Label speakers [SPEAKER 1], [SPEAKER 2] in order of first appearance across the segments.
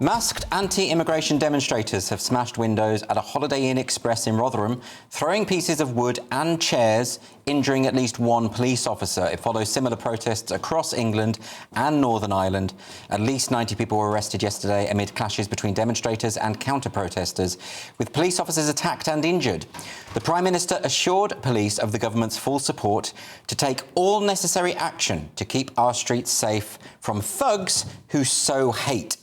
[SPEAKER 1] Masked anti-immigration demonstrators have smashed windows at a Holiday Inn Express in Rotherham, throwing pieces of wood and chairs, injuring at least one police officer. It follows similar protests across England and Northern Ireland. At least 90 people were arrested yesterday amid clashes between demonstrators and counter-protesters, with police officers attacked and injured. The Prime Minister assured police of the government's full support to take all necessary action to keep our streets safe from thugs who sow hate.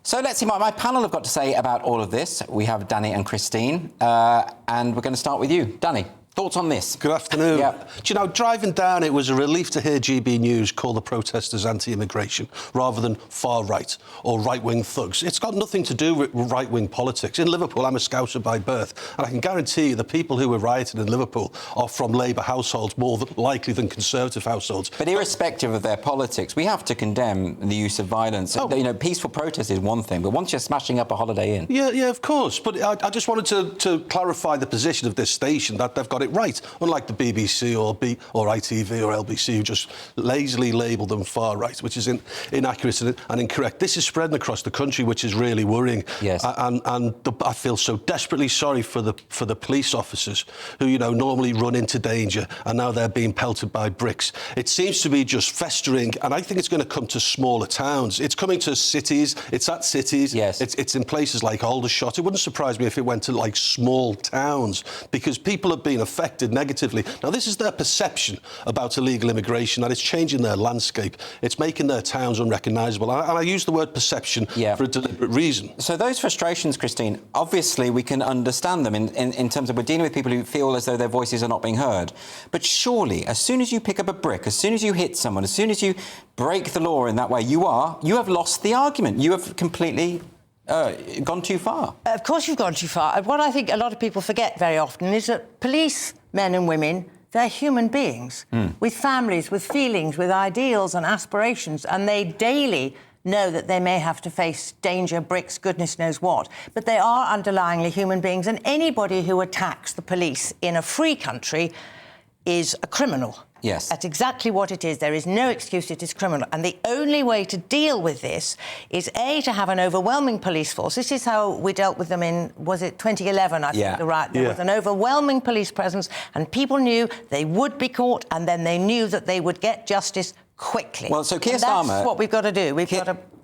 [SPEAKER 1] So let's see what my panel have got to say about all of this. We have Danny and Christine, and we're going to start with you. Danny, thoughts on this?
[SPEAKER 2] Good afternoon.
[SPEAKER 1] Yeah.
[SPEAKER 2] Do you know, driving down, it was a relief to hear GB News call the protesters anti-immigration rather than far-right or right-wing thugs. It's got nothing to do with right-wing politics. In Liverpool, I'm a Scouser by birth, and I can guarantee you the people who were rioting in Liverpool are from Labour households more likely than Conservative households.
[SPEAKER 1] But irrespective of their politics, we have to condemn the use of violence.
[SPEAKER 2] Oh.
[SPEAKER 1] You know, peaceful protest is one thing, but once you're smashing up a Holiday Inn...
[SPEAKER 2] Yeah, of course. But I just wanted to clarify the position of this station, that they've got it right, unlike the BBC or ITV or LBC, who just lazily label them far right, which is inaccurate and incorrect. This is spreading across the country, which is really worrying.
[SPEAKER 1] Yes.
[SPEAKER 2] I feel so desperately sorry for the police officers who, you know, normally run into danger, and now they're being pelted by bricks. It seems to be just festering, and I think it's going to come to smaller towns. It's coming to cities. It's at cities.
[SPEAKER 1] Yes.
[SPEAKER 2] It's in places like Aldershot. It wouldn't surprise me if it went to like small towns, because people have been affected negatively. Now, this is their perception about illegal immigration, that it's changing their landscape. It's making their towns unrecognisable. And I use the word perception for a deliberate reason.
[SPEAKER 1] So those frustrations, Christine, obviously we can understand them in terms of we're dealing with people who feel as though their voices are not being heard. But surely, as soon as you pick up a brick, as soon as you hit someone, as soon as you break the law in that way, you have lost the argument. You have completely gone too far.
[SPEAKER 3] Of course you've gone too far. What I think a lot of people forget very often is that police, men and women, they're human beings with families, with feelings, with ideals and aspirations, and they daily know that they may have to face danger, bricks, goodness knows what. But they are underlyingly human beings, and anybody who attacks the police in a free country is a criminal.
[SPEAKER 1] Yes.
[SPEAKER 3] That's exactly what it is. There is no excuse. It is criminal. And the only way to deal with this is, A, to have an overwhelming police force. This is how we dealt with them in, was it 2011, I think, the riot. There was an overwhelming police presence, and people knew they would be caught, and then they knew that they would get justice quickly.
[SPEAKER 1] Well, so Keir
[SPEAKER 3] Starmer...
[SPEAKER 1] Starmer...
[SPEAKER 3] That's what we've got to do.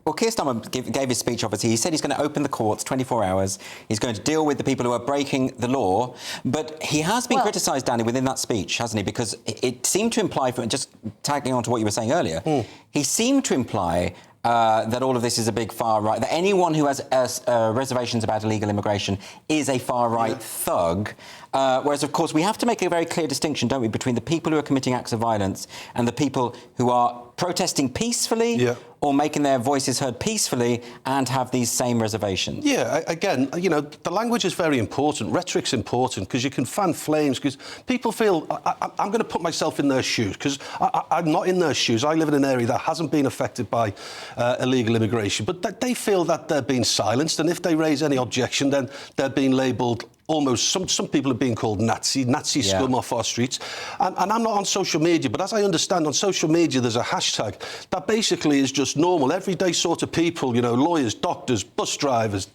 [SPEAKER 1] Well, Keir Starmer gave his speech, obviously. He said he's going to open the courts 24 hours. He's going to deal with the people who are breaking the law. But he has been criticised, Danny, within that speech, hasn't he? Because it seemed to imply, just tagging on to what you were saying earlier, he seemed to imply that all of this is a big far-right, that anyone who has reservations about illegal immigration is a far-right thug. Whereas, of course, we have to make a very clear distinction, don't we, between the people who are committing acts of violence and the people who are protesting peacefully or making their voices heard peacefully and have these same reservations.
[SPEAKER 2] Yeah, again, you know, the language is very important. Rhetoric's important because you can fan flames, because people feel... I'm going to put myself in their shoes, because I'm not in their shoes. I live in an area that hasn't been affected by illegal immigration, but they feel that they're being silenced, and if they raise any objection, then they're being labelled... Almost, some people are being called Nazi scum off our streets. And I'm not on social media, but as I understand, on social media, there's a hashtag that basically is just normal, everyday sort of people, you know, lawyers, doctors, bus drivers,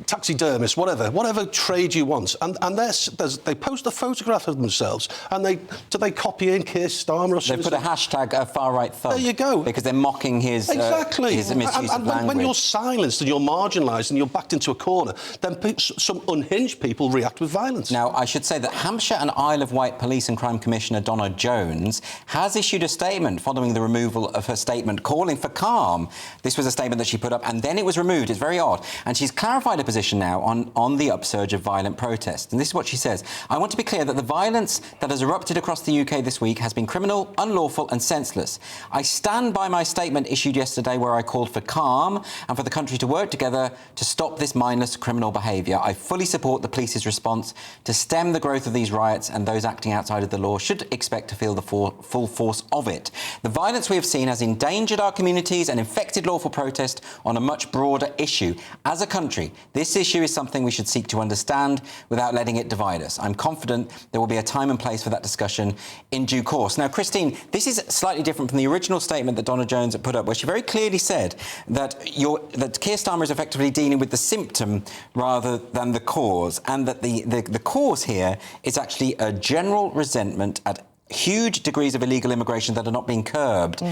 [SPEAKER 2] taxidermists, whatever trade you want. And they post a photograph of themselves, and do they copy in Keir Starmer or something?
[SPEAKER 1] They put a hashtag, a far-right thug.
[SPEAKER 2] There you go.
[SPEAKER 1] Because they're mocking his misuse of language.
[SPEAKER 2] When you're silenced and you're marginalised and you're backed into a corner, then some unhinged people react with violence.
[SPEAKER 1] Now, I should say that Hampshire and Isle of Wight Police and Crime Commissioner Donna Jones has issued a statement following the removal of her statement calling for calm. This was a statement that she put up and then it was removed. It's very odd. And she's clarified her position now on the upsurge of violent protests. And this is what she says. I want to be clear that the violence that has erupted across the UK this week has been criminal, unlawful and senseless. I stand by my statement issued yesterday where I called for calm and for the country to work together to stop this mindless criminal behaviour. I fully support the police's response to stem the growth of these riots, and those acting outside of the law should expect to feel the full force of it. The violence we have seen has endangered our communities and infected lawful protest on a much broader issue. As a country, this issue is something we should seek to understand without letting it divide us. I'm confident there will be a time and place for that discussion in due course. Now, Christine, this is slightly different from the original statement that Donna Jones put up, where she very clearly said that Keir Starmer is effectively dealing with the symptom rather than the cause, and that the cause here is actually a general resentment at huge degrees of illegal immigration that are not being curbed.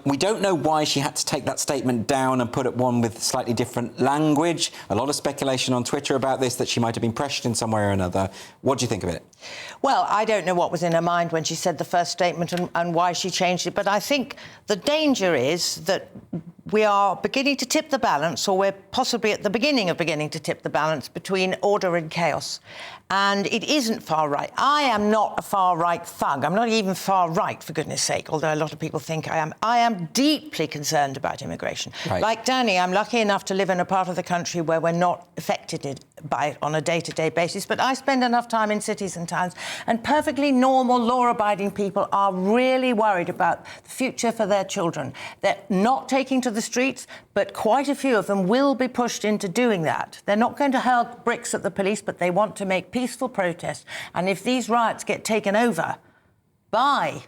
[SPEAKER 1] We don't know why she had to take that statement down and put up one with slightly different language. A lot of speculation on Twitter about this, that she might have been pressured in some way or another. What do you think of it?
[SPEAKER 3] Well, I don't know what was in her mind when she said the first statement and why she changed it, but I think the danger is that we are beginning to tip the balance, or we're possibly at the beginning of beginning to tip the balance between order and chaos. And it isn't far right. I am not a far right thug. I'm not even far right, for goodness sake, although a lot of people think I am. I am deeply concerned about immigration.
[SPEAKER 1] Right.
[SPEAKER 3] Like Danny, I'm lucky enough to live in a part of the country where we're not affected by it on a day-to-day basis, but I spend enough time in cities and towns, and perfectly normal, law-abiding people are really worried about the future for their children. They're not taking to the streets, but quite a few of them will be pushed into doing that. They're not going to hurl bricks at the police, but they want to make peaceful protest. And if these riots get taken over by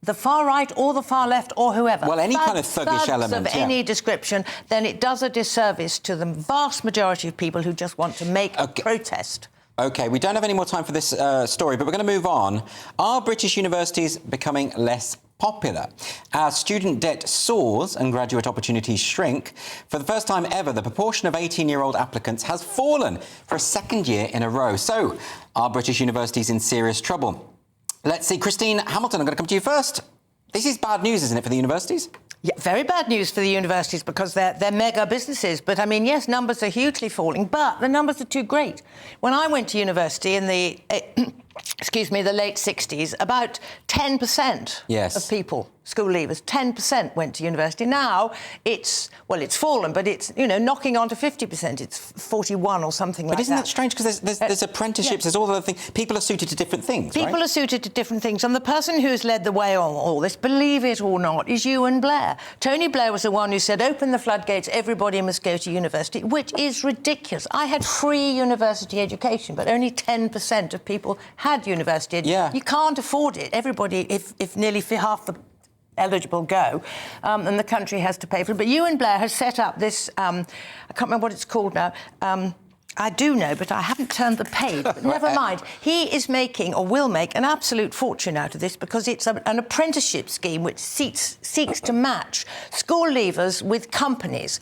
[SPEAKER 3] the far right or the far left or whoever,
[SPEAKER 1] well, any kind of thuggish element
[SPEAKER 3] of any description, then it does a disservice to the vast majority of people who just want to make a protest.
[SPEAKER 1] OK, we don't have any more time for this story, but we're going to move on. Are British universities becoming less popular? As student debt soars and graduate opportunities shrink, for the first time ever, the proportion of 18-year-old applicants has fallen for a second year in a row. So, are British universities in serious trouble? Let's see. Christine Hamilton, I'm going to come to you first. This is bad news, isn't it, for the universities?
[SPEAKER 3] Yeah, very bad news for the universities because they're mega businesses. But, I mean, yes, numbers are hugely falling, but the numbers are too great. When I went to university in the, the late 60s, about 10% of people, school leavers, 10% went to university. Now it's fallen, but it's, knocking on to 50%. It's 41 or something like that.
[SPEAKER 1] But isn't that strange? Because there's apprenticeships, there's all the other things. People are suited to different things, right?
[SPEAKER 3] People are suited to different things. And the person who's led the way on all this, believe it or not, is Ewan Blair. Tony Blair was the one who said, open the floodgates, everybody must go to university, which is ridiculous. I had free university education, but only 10% of people had university education.
[SPEAKER 1] Yeah.
[SPEAKER 3] You can't afford it. Everybody, if nearly half the eligible go, and the country has to pay for it. But Ewan Blair has set up this, I can't remember what it's called now, I do know, but I haven't turned the page. But never mind. He is making, or will make, an absolute fortune out of this because it's an apprenticeship scheme which seeks to match school leavers with companies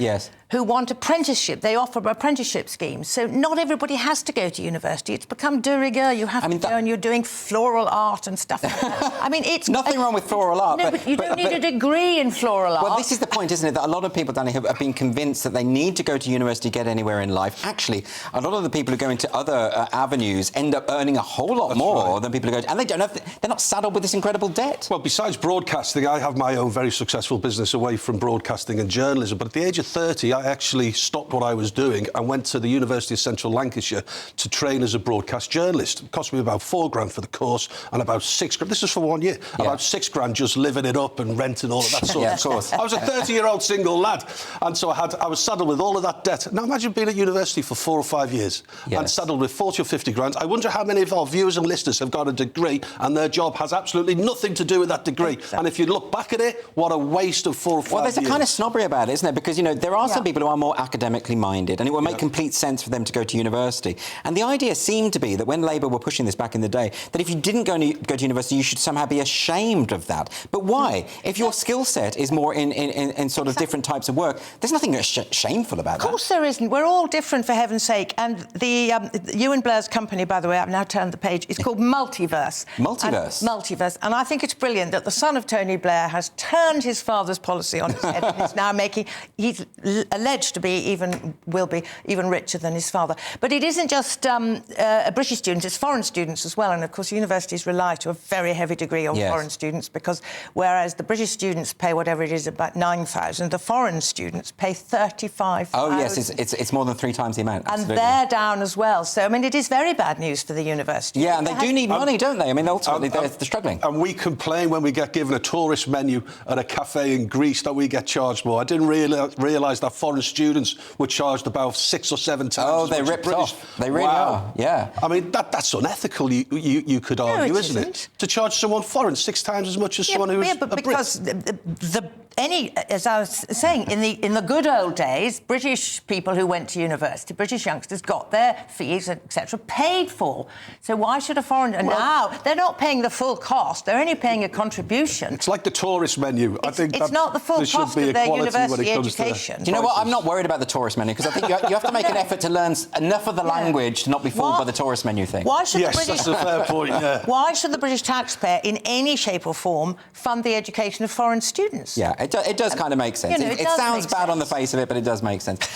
[SPEAKER 3] who want apprenticeship. They offer apprenticeship schemes. So not everybody has to go to university. It's become de rigueur. You have to go and you're doing floral art and stuff like that. I mean, it's...
[SPEAKER 1] Nothing wrong with floral art.
[SPEAKER 3] No, but you don't need a degree in floral art.
[SPEAKER 1] Well, this is the point, isn't it, that a lot of people, Danny, have been convinced that they need to go to university to get anywhere in life. Actually, a lot of the people who go into other avenues end up earning a whole lot more than people who go to... And they're not saddled with this incredible debt.
[SPEAKER 2] Well, besides broadcasting, I have my own very successful business away from broadcasting and journalism. But at the age of 30, I actually stopped what I was doing and went to the University of Central Lancashire to train as a broadcast journalist. It cost me about £4,000 for the course and about £6,000. This is for 1 year. Yeah. About £6,000 just living it up and renting all of that sort of
[SPEAKER 1] course.
[SPEAKER 2] I was a 30-year-old single lad, and so I was saddled with all of that debt. Now imagine being at university for 4 or 5 years and saddled with 40 or 50 grand. I wonder how many of our viewers and listeners have got a degree and their job has absolutely nothing to do with that degree. Exactly. And if you look back at it, what a waste of 4 or 5 years.
[SPEAKER 1] Well, there's a kind of snobbery about it, isn't there? Because, there are some people who are more academically minded, and it will make complete sense for them to go to university. And the idea seemed to be that when Labour were pushing this back in the day, that if you didn't go to university, you should somehow be ashamed of that. But why? If your skill set is more in sort of different types of work, there's nothing shameful about that.
[SPEAKER 3] Of course there isn't. We're all different, for heaven's sake. And the Ewan Blair's company, by the way, I've now turned the page, it's called Multiverse. Multiverse. And I think it's brilliant that the son of Tony Blair has turned his father's policy on his head and is now he's alleged to be will be even richer than his father. But it isn't just British students, it's foreign students as well. And, of course, universities rely to a very heavy degree on foreign students because whereas the British students pay whatever it is, about 9,000, the foreign students pay 35,000.
[SPEAKER 1] Oh, yes, it's more than 3 times the amount.
[SPEAKER 3] And they're down as well. So, I mean, it is very bad news for the university.
[SPEAKER 1] Yeah, and they do need money, don't they? I mean, ultimately, they're struggling.
[SPEAKER 2] And we complain when we get given a tourist menu at a cafe in Greece that we get charged more. I didn't realise that foreign students were charged about 6 or 7 times.
[SPEAKER 1] Oh,
[SPEAKER 2] as
[SPEAKER 1] they're
[SPEAKER 2] much as
[SPEAKER 1] ripped
[SPEAKER 2] British.
[SPEAKER 1] off. They really are, yeah.
[SPEAKER 2] I mean, that's unethical, you could argue, isn't it? To charge someone foreign 6 times as much as someone who's
[SPEAKER 3] but
[SPEAKER 2] a
[SPEAKER 3] because as I was saying, in the good old days, British people who went to university, British youngsters, got their fees, etc., paid for. So why should a foreigner... now, they're not paying the full cost. They're only paying a contribution.
[SPEAKER 2] It's like the tourist menu. I think
[SPEAKER 3] it's not the full cost of their university education.
[SPEAKER 1] Do you know what? I'm not worried about the tourist menu, because I think you have to make an effort to learn enough of the language to not be fooled by the tourist menu thing.
[SPEAKER 3] Why should
[SPEAKER 2] yes, that's a fair point, yeah.
[SPEAKER 3] Why should the British taxpayer, in any shape or form, fund the education of foreign students?
[SPEAKER 1] Yeah, it does kind of make sense.
[SPEAKER 3] You know,
[SPEAKER 1] it sounds bad on the face of it, but it does make sense.